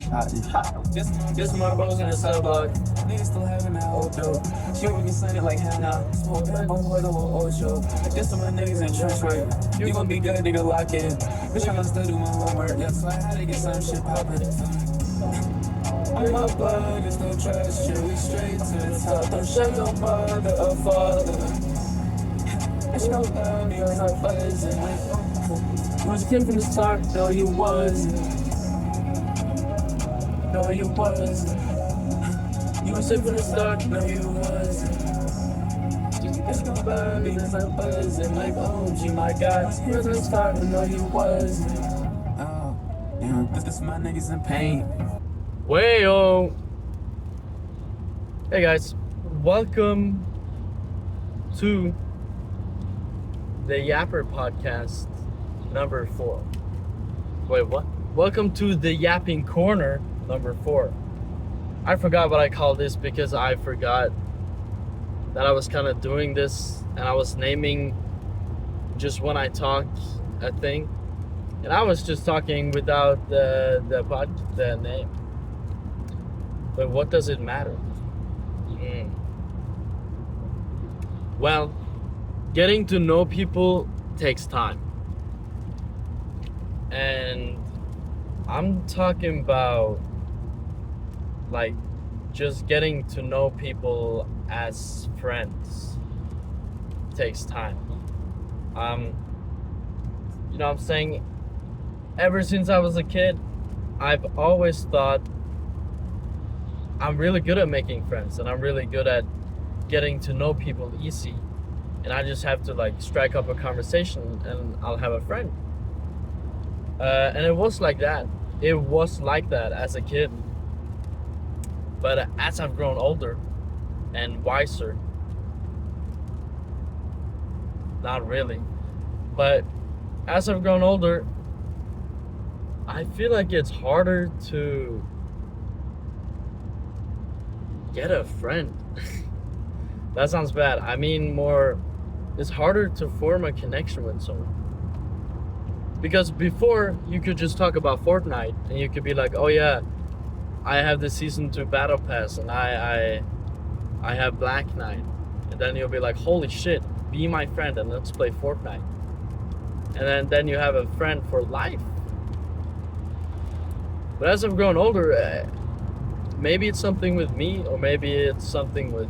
This my bros in the suburb. Niggas still having that old dope. She would be signing like Hannah. Smoke that bone with the whole old show. This to my niggas in trench right. You gon' be good, nigga, lock in. Bitch, I'ma still do my homework. Yeah, so I had to get some shit poppin'. I'm my blood, it's no trash shit. We straight to the top. Don't shut no mother or father. And she gon' love me cause I'm buzzing. Was a kid from the start, no you wasn't. No you wasn't. You was shit from the start, no you wasn't. Just gon' love me cause I'm buzzing. Like OG, my God. You was from the start, no you wasn't. Oh, yeah, this my niggas in pain. Wayo! Hey guys, welcome to the Yapper podcast number 4. Wait, what? Welcome to the Yapping Corner number 4. I forgot what I called this because I forgot that I was kind of doing this and I was naming just when I talked a thing, and I was just talking without the name. But what does it matter? Well, getting to know people takes time. And I'm talking about like just getting to know people as friends takes time. You know what I'm saying? Ever since I was a kid, I've always thought I'm really good at making friends and I'm really good at getting to know people easy, and I just have to like strike up a conversation and I'll have a friend. And it was like that as a kid, but as I've grown older and wiser, not really, but as I've grown older, I feel like it's harder to get a friend. That sounds bad. I mean more, it's harder to form a connection with someone. Because before, you could just talk about Fortnite and you could be like, oh yeah, I have the season 2 battle pass and I have Black Knight. And then you'll be like, holy shit, be my friend and let's play Fortnite. And then you have a friend for life. But as I've grown older, maybe it's something with me, or maybe it's something with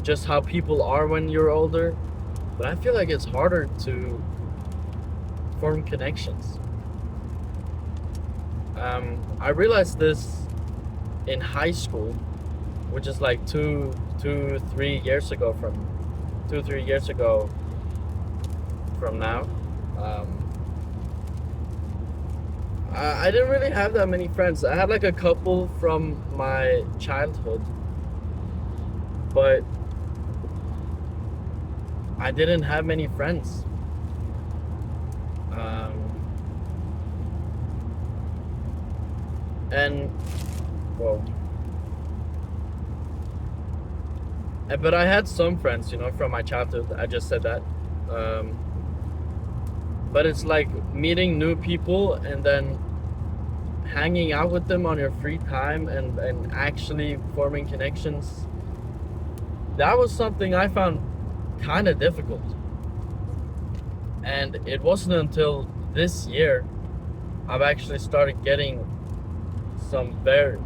just how people are when you're older, but I feel like it's harder to form connections. I realized this in high school, which is like 3 years ago from now. I didn't really have that many friends. I had like a couple from my childhood, but I didn't have many friends. But I had some friends, from my childhood. I just said that. But it's like meeting new people and then hanging out with them on your free time and actually forming connections. That was something I found kind of difficult. And it wasn't until this year I've actually started getting some very,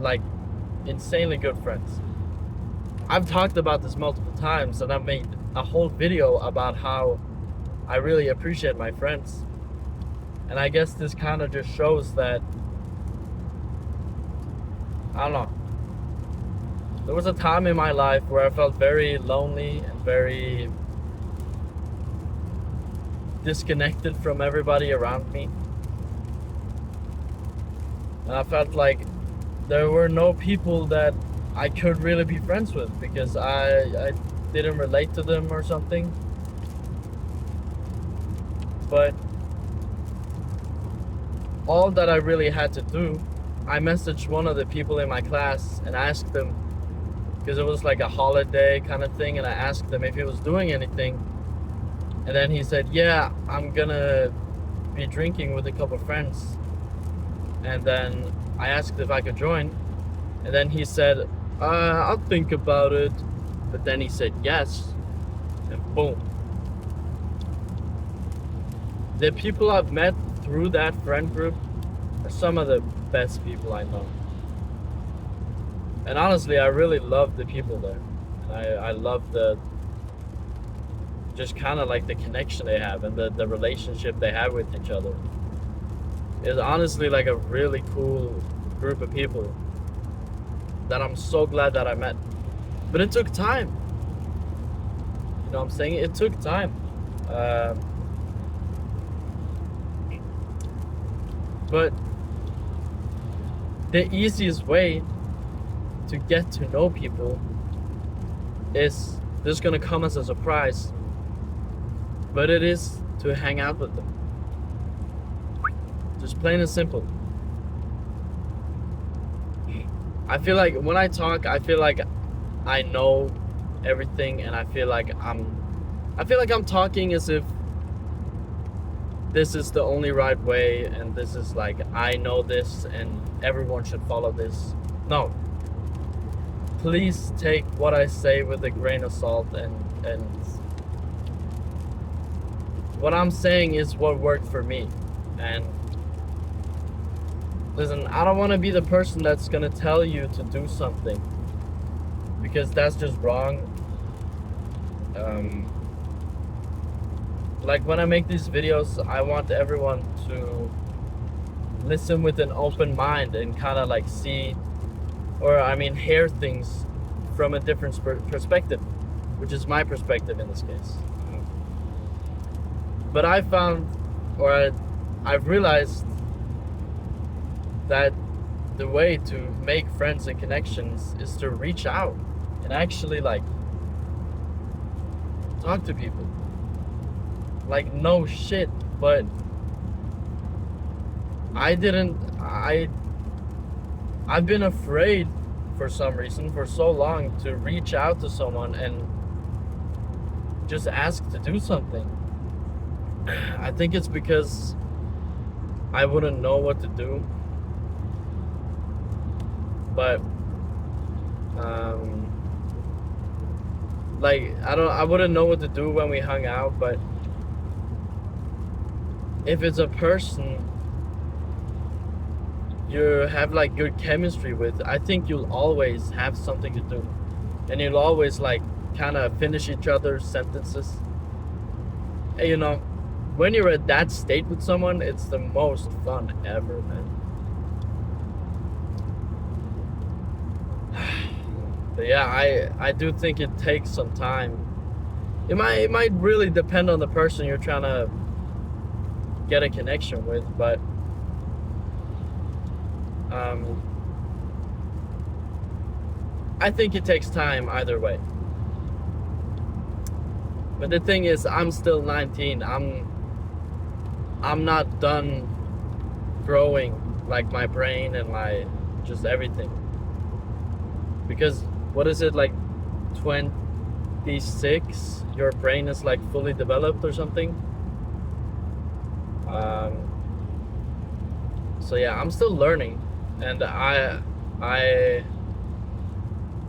insanely good friends. I've talked about this multiple times and I've made a whole video about how I really appreciate my friends. And I guess this kind of just shows that, I don't know. There was a time in my life where I felt very lonely and very disconnected from everybody around me. And I felt like there were no people that I could really be friends with because I didn't relate to them or something. But all that I really had to do, I messaged one of the people in my class and asked them, because it was like a holiday kind of thing, and I asked him if he was doing anything. And then he said, yeah, I'm gonna be drinking with a couple friends. And then I asked if I could join, and then he said, I'll think about it. But then he said yes, and boom. The people I've met through that friend group are some of the best people I know. And honestly, I really love the people there. And I love the just kind of like the connection they have and the relationship they have with each other. It's honestly like a really cool group of people that I'm so glad that I met. But it took time. You know what I'm saying? It took time. But the easiest way to get to know people is this is gonna come as a surprise, but it is to hang out with them. Just plain and simple. I feel like when I talk, I feel like I know everything, and I feel like I'm talking as if this is the only right way, and this is like I know this and everyone should follow this. No. Please take what I say with a grain of salt, and what I'm saying is what worked for me. And listen, I don't want to be the person that's gonna tell you to do something, because that's just wrong. Like when I make these videos, I want everyone to listen with an open mind and kind of like see, or I mean hear things from a different perspective, which is my perspective in this case. But I found, or I've realized that the way to make friends and connections is to reach out and actually like talk to people. Like no shit, but I've been afraid for some reason for so long to reach out to someone and just ask to do something. I think it's because I wouldn't know what to do. But like I wouldn't know what to do when we hung out, but if it's a person you have like good chemistry with, I think you'll always have something to do, and you'll always like kind of finish each other's sentences. And you know, when you're at that state with someone, it's the most fun ever, man. But yeah, I do think it takes some time. It might really depend on the person you're trying to get a connection with, but I think it takes time either way. But the thing is, I'm still 19. I'm not done growing, like my brain and my just everything. Because what is it, like 26? Your brain is like fully developed or something. So yeah, I'm still learning, and I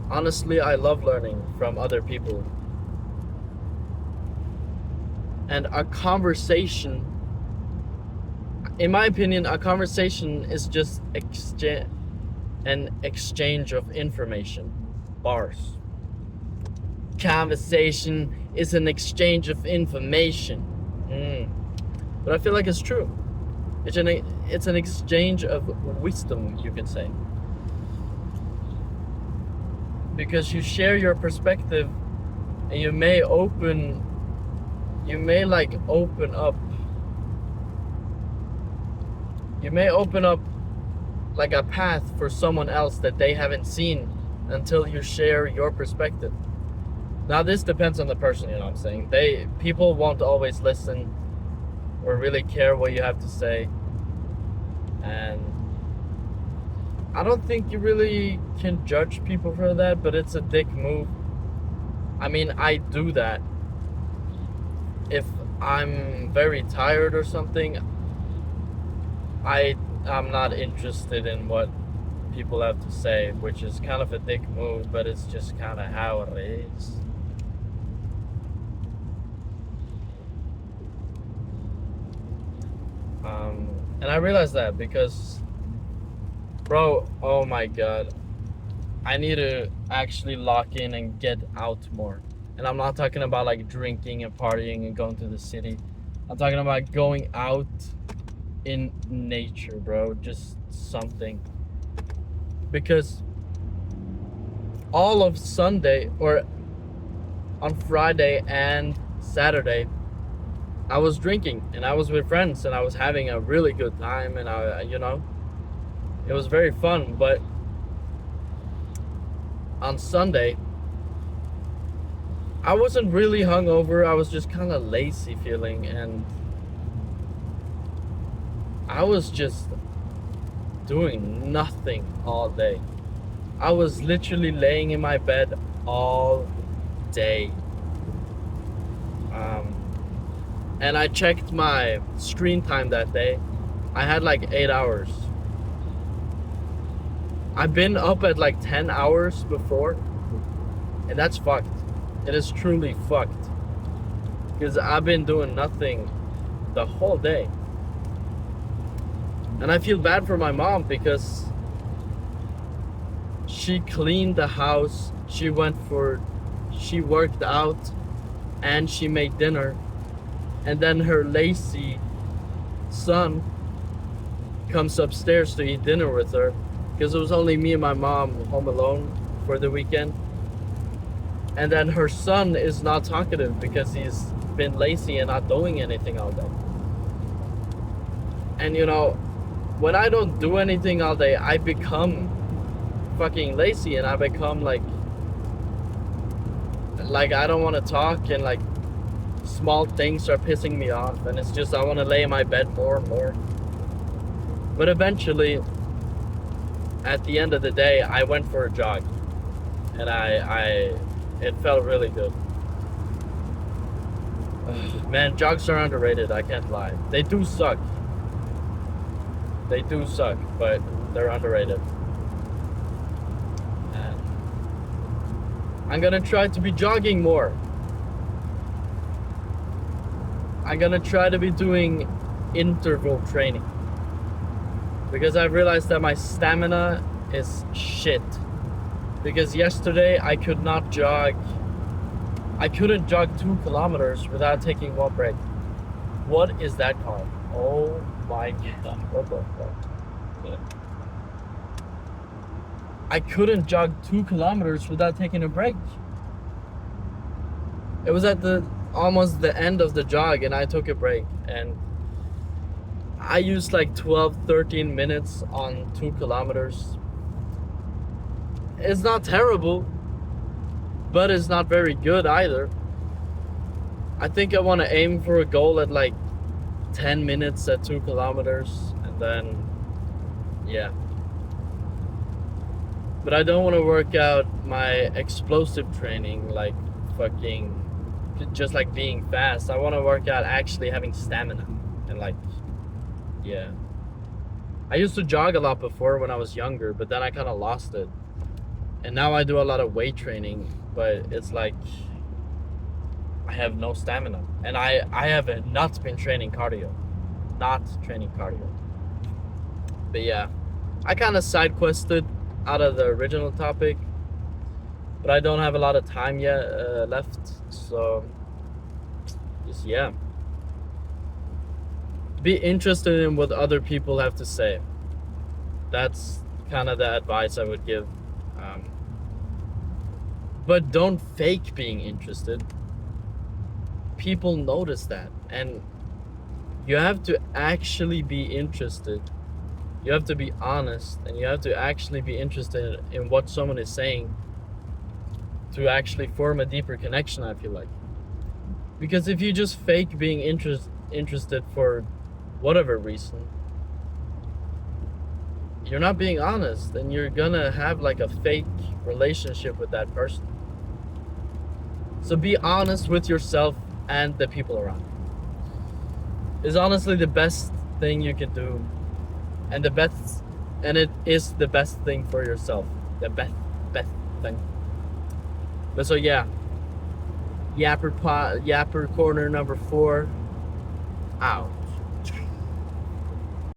honestly I love learning from other people. And a conversation, in my opinion, a conversation is just an exchange of information. Bars. Conversation is an exchange of information. But I feel like it's true. It's an exchange of wisdom, you could say. Because you share your perspective, and you may open up like a path for someone else that they haven't seen until you share your perspective. Now this depends on the person, you know what I'm saying? People won't always listen or really care what you have to say, and I don't think you really can judge people for that, but it's a dick move. I mean, I do that if I'm very tired or something. I'm not interested in what people have to say, which is kind of a dick move, but it's just kind of how it is. And I realized that because, bro, oh my god, I need to actually lock in and get out more. And I'm not talking about like drinking and partying and going to the city. I'm talking about going out in nature, bro. Just something. Because all of Sunday or on Friday and Saturday, I was drinking and I was with friends and I was having a really good time and it was very fun. But on Sunday, I wasn't really hungover. I was just kind of lazy feeling, and I was just doing nothing all day. I was literally laying in my bed all day. And I checked my screen time that day. I had like 8 hours. I've been up at like 10 hours before, and that's fucked. It is truly fucked. Because I've been doing nothing the whole day. And I feel bad for my mom because she cleaned the house, she worked out, and she made dinner. And then her lazy son comes upstairs to eat dinner with her because it was only me and my mom home alone for the weekend. And then her son is not talkative because he's been lazy and not doing anything all day. And when I don't do anything all day, I become fucking lazy and I become like I don't want to talk, and like small things are pissing me off, and it's just I want to lay in my bed more and more. But eventually, at the end of the day, I went for a jog, and it felt really good. Man, jogs are underrated, I can't lie. They do suck. They do suck, but they're underrated. And I'm gonna try to be jogging more. I'm gonna try to be doing interval training. Because I realized that my stamina is shit. Because yesterday I could not jog. I couldn't jog 2 kilometers without taking one break. What is that called? Oh my god. What the fuck? I couldn't jog 2 kilometers without taking a break. It was at almost the end of the jog and I took a break, and I used like 12-13 minutes on 2 kilometers. It's not terrible, but it's not very good either. I think I want to aim for a goal at like 10 minutes at 2 kilometers, and then yeah. But I don't want to work out my explosive training like fucking just like being fast. I want to work out actually having stamina and like, yeah. I used to jog a lot before when I was younger, but then I kind of lost it. And now I do a lot of weight training, but it's like I have no stamina. And I have not been training cardio. Not training cardio. But yeah, I kind of side quested out of the original topic, but I don't have a lot of time yet left, so just yeah. Be interested in what other people have to say. That's kind of the advice I would give. But don't fake being interested. People notice that, and you have to actually be interested. You have to be honest, and you have to actually be interested in what someone is saying to actually form a deeper connection, I feel like. Because if you just fake being interested for whatever reason, you're not being honest, and you're gonna have like a fake relationship with that person. So be honest with yourself and the people around you. It's honestly the best thing you can do, and the best and it is the best thing for yourself. The best thing. But so yeah, Yapper Corner number 4 out.